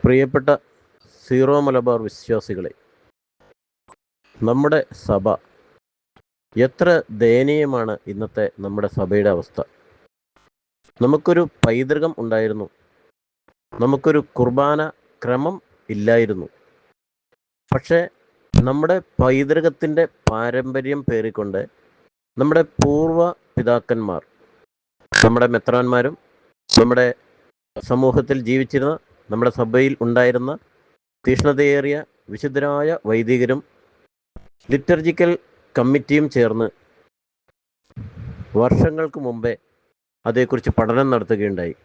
പ്രിയപ്പെട്ട സീറോ മലബാർ വിശ്വാസികളെ, നമ്മുടെ സഭ എത്ര ദയനീയമാണ് ഇന്നത്തെ നമ്മുടെ സഭയുടെ അവസ്ഥ. നമുക്കൊരു പൈതൃകം ഉണ്ടായിരുന്നു, നമുക്കൊരു കുർബാന ക്രമം ഇല്ലായിരുന്നു. പക്ഷേ നമ്മുടെ പൈതൃകത്തിൻ്റെ പാരമ്പര്യം പേറിക്കൊണ്ട് നമ്മുടെ പൂർവ്വ പിതാക്കന്മാർ, നമ്മുടെ മെത്രാന്മാരും നമ്മുടെ സമൂഹത്തിൽ ജീവിച്ചിരുന്ന, നമ്മുടെ സഭയിൽ ഉണ്ടായിരുന്ന തീഷ്ണതയേറിയ വിശുദ്ധരായ വൈദികരും ലിറ്റർജിക്കൽ കമ്മിറ്റിയും ചേർന്ന് വർഷങ്ങൾക്ക് മുമ്പേ അതേക്കുറിച്ച് പഠനം നടത്തുകയുണ്ടായി.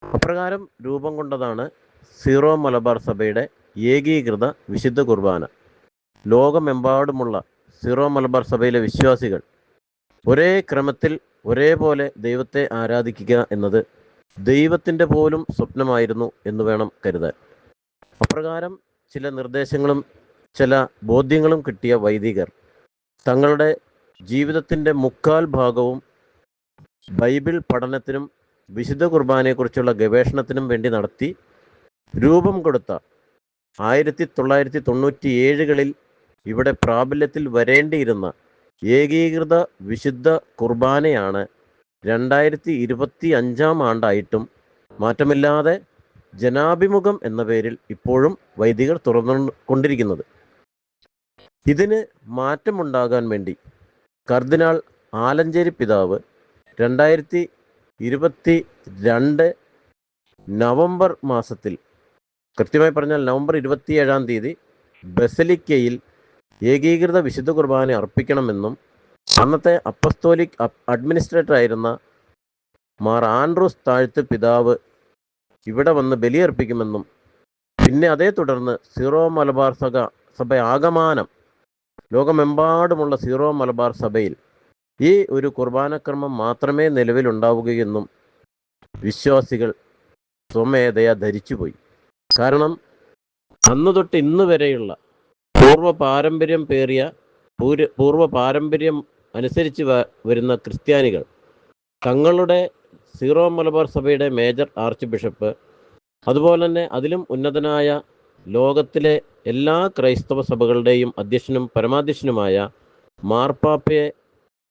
അപ്രകാരം രൂപം കൊണ്ടതാണ് സീറോ മലബാർ സഭയുടെ ഏകീകൃത വിശുദ്ധ കുർബാന. ലോകമെമ്പാടുമുള്ള സീറോ മലബാർ സഭയിലെ വിശ്വാസികൾ ഒരേ ക്രമത്തിൽ ഒരേപോലെ ദൈവത്തെ ആരാധിക്കുക എന്നത് ദൈവത്തിൻ്റെ പോലും സ്വപ്നമായിരുന്നു എന്ന് വേണം കരുതാൻ. അപ്രകാരം ചില നിർദ്ദേശങ്ങളും ചില ബോധ്യങ്ങളും കിട്ടിയ വൈദികർ തങ്ങളുടെ ജീവിതത്തിൻ്റെ മുക്കാൽ ഭാഗവും ബൈബിൾ പഠനത്തിനും വിശുദ്ധ കുർബാനയെക്കുറിച്ചുള്ള ഗവേഷണത്തിനും വേണ്ടി നടത്തി രൂപം കൊടുത്ത 1997 ഇവിടെ പ്രാബല്യത്തിൽ വരേണ്ടിയിരുന്ന ഏകീകൃത വിശുദ്ധ കുർബാനയാണ് 2025 ആണ്ടായിട്ടും മാറ്റമില്ലാതെ ജനാഭിമുഖം എന്ന പേരിൽ ഇപ്പോഴും വൈദികർ തുറന്നുകൊണ്ടിരിക്കുന്നത്. ഇതിന് മാറ്റമുണ്ടാകാൻ വേണ്ടി കർദിനാൾ ആലഞ്ചേരി പിതാവ് 2022 നവംബർ മാസത്തിൽ, കൃത്യമായി പറഞ്ഞാൽ നവംബർ 27 ബസലിക്കയിൽ ഏകീകൃത വിശുദ്ധ കുർബാന അർപ്പിക്കണമെന്നും അന്നത്തെ അപ്പസ്തോലിക് അഡ്മിനിസ്ട്രേറ്റർ ആയിരുന്ന മാർ ആൻഡ്രൂസ് താഴ്ത്ത് പിതാവ് ഇവിടെ വന്ന് ബലിയർപ്പിക്കുമെന്നും പിന്നെ അതേ തുടർന്ന് സീറോ മലബാർ സഭ ആകമാനം ലോകമെമ്പാടുമുള്ള സീറോ മലബാർ സഭയിൽ ഈ ഒരു കുർബാനക്രമം മാത്രമേ നിലവിലുണ്ടാവുകയെന്നും വിശ്വാസികൾ സ്വമേധയാ ധരിച്ചുപോയി. കാരണം അന്നു തൊട്ട് ഇന്ന് വരെയുള്ള പൂർവ്വ പാരമ്പര്യം അനുസരിച്ച് വരുന്ന ക്രിസ്ത്യാനികൾ തങ്ങളുടെ സീറോ മലബാർ സഭയുടെ മേജർ ആർച്ച് ബിഷപ്പ്, അതുപോലെ തന്നെ അതിലും ഉന്നതനായ ലോകത്തിലെ എല്ലാ ക്രൈസ്തവ സഭകളുടെയും അധ്യക്ഷനും പരമാധ്യക്ഷനുമായ മാർപ്പാപ്പയെ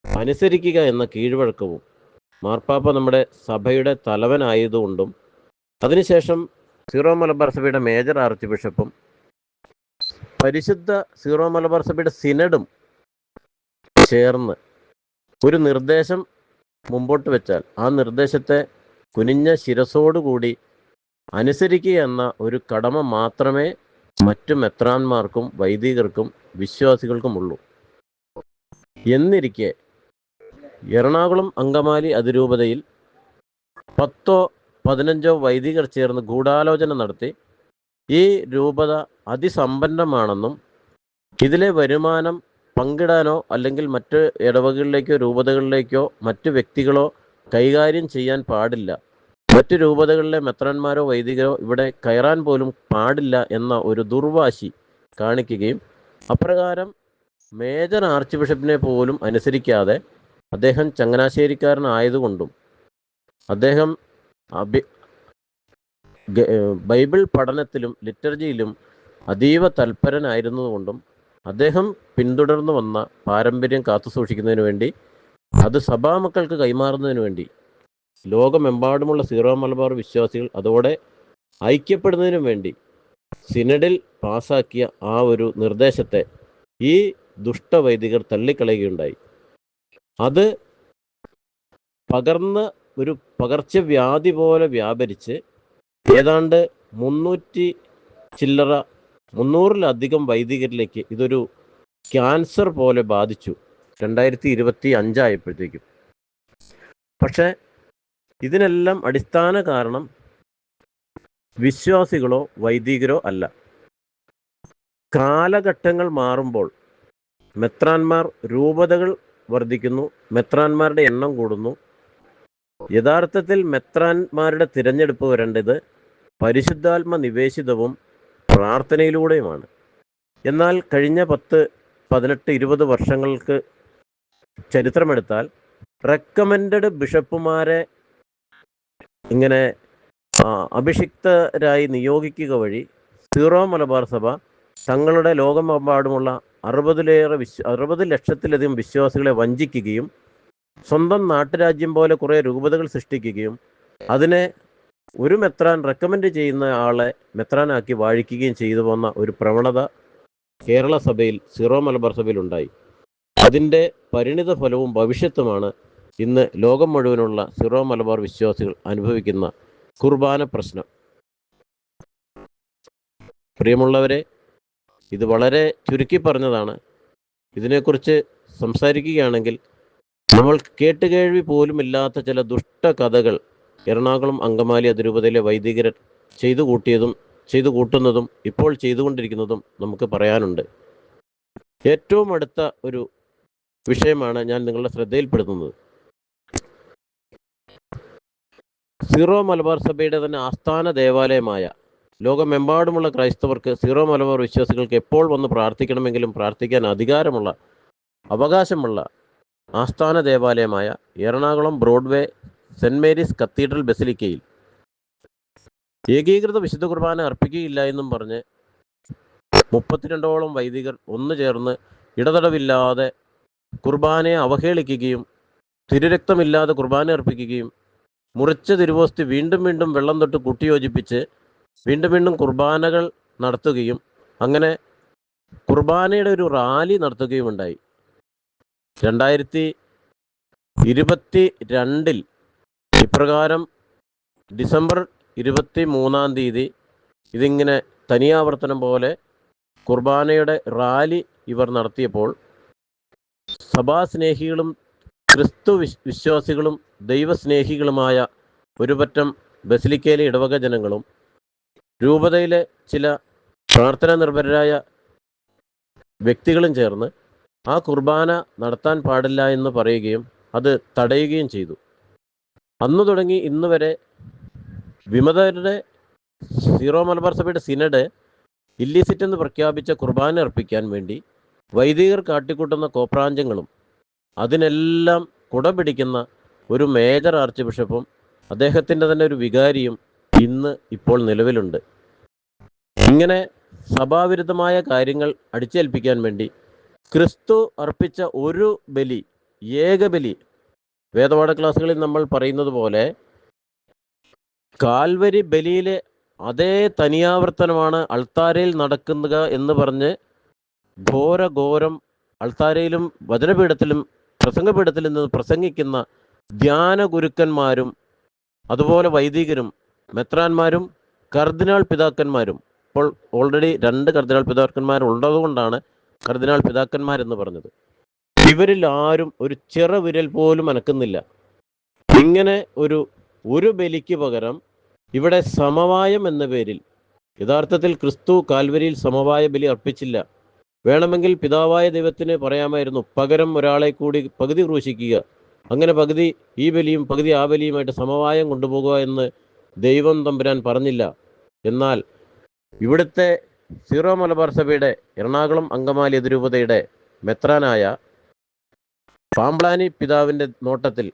അനുസരിക്കുക എന്ന കീഴ്വഴക്കവും, മാർപ്പാപ്പ നമ്മുടെ സഭയുടെ തലവനായതുകൊണ്ടും അതിനുശേഷം സീറോ മലബാർ സഭയുടെ മേജർ ആർച്ച് ബിഷപ്പും പരിശുദ്ധ സീറോ മലബാർ സഭയുടെ സിനഡും ചേർന്ന് ഒരു നിർദ്ദേശം മുമ്പോട്ട് വെച്ചാൽ ആ നിർദ്ദേശത്തെ കുനിഞ്ഞ ശിരസോടുകൂടി അനുസരിക്കുക എന്ന ഒരു കടമ മാത്രമേ മറ്റു മെത്രാന്മാർക്കും വൈദികർക്കും വിശ്വാസികൾക്കുമുള്ളൂ. എന്നിരിക്കെ എറണാകുളം അങ്കമാലി അതിരൂപതയിൽ 10-15 വൈദികർ ചേർന്ന് ഗൂഢാലോചന നടത്തി ഈ രൂപത അതിസമ്പന്നമാണെന്നും ഇതിലെ വരുമാനം പങ്കിടാനോ അല്ലെങ്കിൽ മറ്റ് ഇടവകളിലേക്കോ രൂപതകളിലേക്കോ മറ്റ് വ്യക്തികളോ കൈകാര്യം ചെയ്യാൻ പാടില്ല, മറ്റ് രൂപതകളിലെ മെത്രാന്മാരോ വൈദികരോ ഇവിടെ കയറാൻ പോലും പാടില്ല എന്ന ഒരു ദുർവാശി കാണിക്കുകയും അപ്രകാരം മേജർ ആർച്ച് ബിഷപ്പിനെ പോലും അനുസരിക്കാതെ അദ്ദേഹം ചങ്ങനാശ്ശേരിക്കാരനായതുകൊണ്ടും അദ്ദേഹം ബൈബിൾ പഠനത്തിലും ലിറ്റർജിയിലും അതീവ തൽപരനായിരുന്നതുകൊണ്ടും അദ്ദേഹം പിന്തുടർന്നു വന്ന പാരമ്പര്യം കാത്തുസൂക്ഷിക്കുന്നതിന് വേണ്ടി, അത് സഭാമക്കൾക്ക് കൈമാറുന്നതിന് വേണ്ടി ലോകമെമ്പാടുമുള്ള സീറോ മലബാർ വിശ്വാസികൾ അതോടെ ഐക്യപ്പെടുന്നതിനും വേണ്ടി സിനഡിൽ പാസാക്കിയ ആ ഒരു നിർദ്ദേശത്തെ ഈ ദുഷ്ടവൈദികർ തള്ളിക്കളയുകയുണ്ടായി. അത് പകർന്ന് ഒരു പകർച്ചവ്യാധി പോലെ വ്യാപരിച്ച് ഏതാണ്ട് 300-ലധികം വൈദികരിലേക്ക് ഇതൊരു ക്യാൻസർ പോലെ ബാധിച്ചു 2025 ആയപ്പോഴത്തേക്കും. പക്ഷേ ഇതിനെല്ലാം അടിസ്ഥാന കാരണം വിശ്വാസികളോ വൈദികരോ അല്ല. കാലഘട്ടങ്ങൾ മാറുമ്പോൾ മെത്രാന്മാർ, രൂപതകൾ വർദ്ധിക്കുന്നു, മെത്രാന്മാരുടെ എണ്ണം കൂടുന്നു. യഥാർത്ഥത്തിൽ മെത്രാന്മാരുടെ തിരഞ്ഞെടുപ്പ് വരേണ്ടത് പരിശുദ്ധാത്മ നിവേശിതവും പ്രാർത്ഥനയിലൂടെയുമാണ്. എന്നാൽ കഴിഞ്ഞ 10, 18, 20 വർഷങ്ങൾക്ക് ചരിത്രമെടുത്താൽ റെക്കമെൻഡഡ് ബിഷപ്പുമാരെ ഇങ്ങനെ അഭിഷിക്തരായി നിയോഗിക്കുക വഴി സീറോ മലബാർ സഭ തങ്ങളുടെ ലോകമെമ്പാടുമുള്ള 60 ലക്ഷത്തിലധികം വിശ്വാസികളെ വഞ്ചിക്കുകയും സ്വന്തം നാട്ടുരാജ്യം പോലെ കുറേ രൂപതകൾ സൃഷ്ടിക്കുകയും അതിനെ ഒരു മെത്രാൻ റെക്കമെൻഡ് ചെയ്യുന്ന ആളെ മെത്രാനാക്കി വാഴിക്കുകയും ചെയ്തു പോന്ന ഒരു പ്രവണത കേരള സഭയിൽ, സീറോ മലബാർ സഭയിൽ ഉണ്ടായി. അതിൻ്റെ പരിണിത ഫലവും ഭവിഷ്യത്തുമാണ് ഇന്ന് ലോകം മുഴുവനുള്ള സീറോ മലബാർ വിശ്വാസികൾ അനുഭവിക്കുന്ന കുർബാന പ്രശ്നം. പ്രിയമുള്ളവരെ, ഇത് വളരെ ചുരുക്കി പറഞ്ഞതാണ്. ഇതിനെക്കുറിച്ച് സംസാരിക്കുകയാണെങ്കിൽ നമ്മൾ കേട്ടുകേൾവി പോലുമില്ലാത്ത ചില ദുഷ്ടകഥകൾ എറണാകുളം അങ്കമാലി അതിരൂപതയിലെ വൈദികർ ചെയ്തു കൂട്ടുന്നതും ഇപ്പോൾ ചെയ്തുകൊണ്ടിരിക്കുന്നതും നമുക്ക് പറയാനുണ്ട്. ഏറ്റവും അടുത്ത ഒരു വിഷയമാണ് ഞാൻ നിങ്ങളുടെ ശ്രദ്ധയിൽപ്പെടുത്തുന്നത്. സീറോ മലബാർ സഭയുടെ തന്നെ ആസ്ഥാന ദേവാലയമായ, ലോകമെമ്പാടുമുള്ള ക്രൈസ്തവർക്ക്, സീറോ മലബാർ വിശ്വാസികൾക്ക് എപ്പോൾ വന്ന് പ്രാർത്ഥിക്കണമെങ്കിലും പ്രാർത്ഥിക്കാൻ അവകാശമുള്ള ആസ്ഥാന ദേവാലയമായ Ernakulam Broadway saint Mary's cathedral ബസിലിക്കയിൽ ഏകീകൃത വിശുദ്ധ കുർബാന അർപ്പിക്കുകയില്ല എന്നും പറഞ്ഞ് 32ഓളം വൈദികർ ഒന്നു ചേർന്ന് ഇടതടവില്ലാതെ കുർബാനയെ അവഹേളിക്കുകയും തിരുരക്തമില്ലാതെ കുർബാന അർപ്പിക്കുകയും മുറിച്ച തിരുവോസ്തി വീണ്ടും വീണ്ടും വെള്ളം തൊട്ട് കൂട്ടിയോജിപ്പിച്ച് വീണ്ടും കുർബാനകൾ നടത്തുകയും അങ്ങനെ കുർബാനയുടെ ഒരു റാലി നടത്തുകയും ഉണ്ടായി. 2022 ഇപ്രകാരം ഡിസംബർ 23 ഇതിങ്ങനെ തനിയാവർത്തനം പോലെ കുർബാനയുടെ റാലി ഇവർ നടത്തിയപ്പോൾ സഭാസ്നേഹികളും ക്രിസ്തു വിശ്വാസികളും ദൈവസ്നേഹികളുമായ ഒരുപറ്റം ബസിലിക്കയിലെ ഇടവക ജനങ്ങളും രൂപതയിലെ ചില പ്രാർത്ഥനാ നിർഭരരായ വ്യക്തികളും ചേർന്ന് ആ കുർബാന നടത്താൻ പാടില്ല എന്ന് പറയുകയും അത് തടയുകയും ചെയ്തു. അന്നു തുടങ്ങി ഇന്ന് വരെ വിമതരുടെ സീറോ മലബാർ സഭയുടെ സിനഡ് ഇല്ലിസിറ്റ് എന്ന് പ്രഖ്യാപിച്ച കുർബാന അർപ്പിക്കാൻ വേണ്ടി വൈദികർ കാട്ടിക്കൂട്ടുന്ന കോപ്രാഞ്ചങ്ങളും അതിനെല്ലാം കുടപിടിക്കുന്ന ഒരു മേജർ ആർച്ച് ബിഷപ്പും അദ്ദേഹത്തിൻ്റെ തന്നെ ഒരു വികാരിയും ഇപ്പോൾ നിലവിലുണ്ട്. ഇങ്ങനെ സഭാവിരുദ്ധമായ കാര്യങ്ങൾ അടിച്ചേൽപ്പിക്കാൻ വേണ്ടി ക്രിസ്തു അർപ്പിച്ച ഒരു ബലി, ഏകബലി, വേദപാഠ ക്ലാസ്സുകളിൽ നമ്മൾ പറയുന്നത് പോലെ കാൽവരി ബലിയിലെ അതേ തനിയാവർത്തനമാണ് അൾത്താരയിൽ നടക്കുക എന്ന് പറഞ്ഞ് ഘോരം അൾത്താരയിലും വചനപീഠത്തിലും പ്രസംഗപീഠത്തിലും നിന്ന് പ്രസംഗിക്കുന്ന ധ്യാന ഗുരുക്കന്മാരും അതുപോലെ വൈദികരും മെത്രാന്മാരും കർദിനാൾ പിതാക്കന്മാരും, ഇപ്പോൾ ഓൾറെഡി 2 കർദിനാൾ പിതാക്കന്മാരുള്ളതുകൊണ്ടാണ് കർദിനാൾ പിതാക്കന്മാരെന്ന് പറഞ്ഞത്. ഇവരിൽ ആരും ഒരു ചെറുവിരൽ പോലും അനക്കുന്നില്ല. ഇങ്ങനെ ഒരു ബലിക്ക് പകരം ഇവിടെ സമവായം എന്ന പേരിൽ, യഥാർത്ഥത്തിൽ ക്രിസ്തു കാൽവരിയിൽ സമവായ ബലി അർപ്പിച്ചില്ല. വേണമെങ്കിൽ പിതാവായ ദൈവത്തിന് പറയാമായിരുന്നു, പകരം ഒരാളെ കൂടി പകുതി ക്രൂശിക്കുക, അങ്ങനെ പകുതി ഈ ബലിയും പകുതി ആ ബലിയുമായിട്ട് സമവായം കൊണ്ടുപോകുക എന്ന് ദൈവം തമ്പുരാൻ പറഞ്ഞില്ല. എന്നാൽ ഇവിടുത്തെ സീറോ മലബാർ സഭയുടെ എറണാകുളം അങ്കമാലി അതിരൂപതയുടെ മെത്രാനായ പാമ്പ്ളാനി പിതാവിൻ്റെ നോട്ടത്തിൽ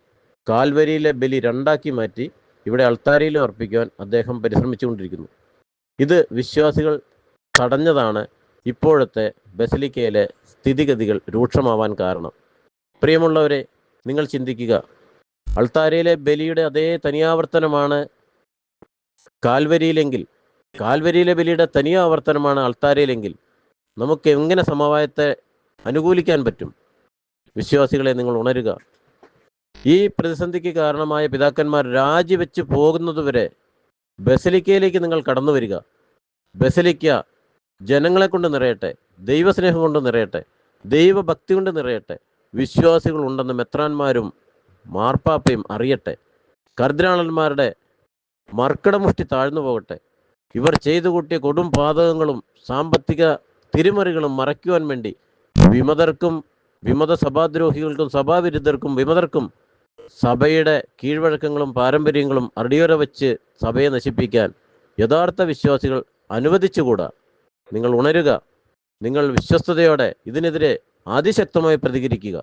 കാൽവരിയിലെ ബലി 2ആക്കി മാറ്റി ഇവിടെ അൾത്താരയിലും അർപ്പിക്കുവാൻ അദ്ദേഹം പരിശ്രമിച്ചുകൊണ്ടിരിക്കുന്നു. ഇത് വിശ്വാസികൾ തടഞ്ഞതാണ് ഇപ്പോഴത്തെ ബസിലിക്കയിലെ സ്ഥിതിഗതികൾ രൂക്ഷമാവാൻ കാരണം. പ്രിയമുള്ളവരെ, നിങ്ങൾ ചിന്തിക്കുക, അൾത്താരയിലെ ബലിയുടെ അതേ തനിയാവർത്തനമാണ് കാൽവരിയിലെ ബലിയുടെ തനിയാവർത്തനമാണ് അൾത്താരയിലെങ്കിൽ നമുക്ക് എങ്ങനെ സമവായത്തെ അനുകൂലിക്കാൻ പറ്റും? വിശ്വാസികളെ, നിങ്ങൾ ഉണരുക. ഈ പ്രതിസന്ധിക്ക് കാരണമായ പിതാക്കന്മാർ രാജിവെച്ച് പോകുന്നതുവരെ ബസിലിക്കയിലേക്ക് നിങ്ങൾ കടന്നു വരിക. ബസിലിക്ക ജനങ്ങളെ കൊണ്ട് നിറയട്ടെ, ദൈവസ്നേഹം കൊണ്ട് നിറയട്ടെ, ദൈവഭക്തി കൊണ്ട് നിറയട്ടെ. വിശ്വാസികൾ ഉണ്ടെന്ന് മെത്രാന്മാരും മാർപ്പാപ്പയും അറിയട്ടെ. കർദിനാളന്മാരുടെ മർക്കടമുഷ്ടി താഴ്ന്നു പോകട്ടെ. ഇവർ ചെയ്തു കൂട്ടിയ കൊടും പാതകങ്ങളും സാമ്പത്തിക തിരിമറികളും മറയ്ക്കുവാൻ വേണ്ടി വിമതർക്കും വിമത സഭാദ്രോഹികൾക്കും സഭാവിരുദ്ധർക്കും വിമതർക്കും സഭയുടെ കീഴ്വഴക്കങ്ങളും പാരമ്പര്യങ്ങളും അടിയൊര വെച്ച് സഭയെ നശിപ്പിക്കാൻ യഥാർത്ഥ വിശ്വാസികൾ അനുവദിച്ചുകൂടാ. നിങ്ങൾ ഉണരുക. നിങ്ങൾ വിശ്വസ്തയോടെ ഇതിനെതിരെ അതിശക്തമായി പ്രതികരിക്കുക.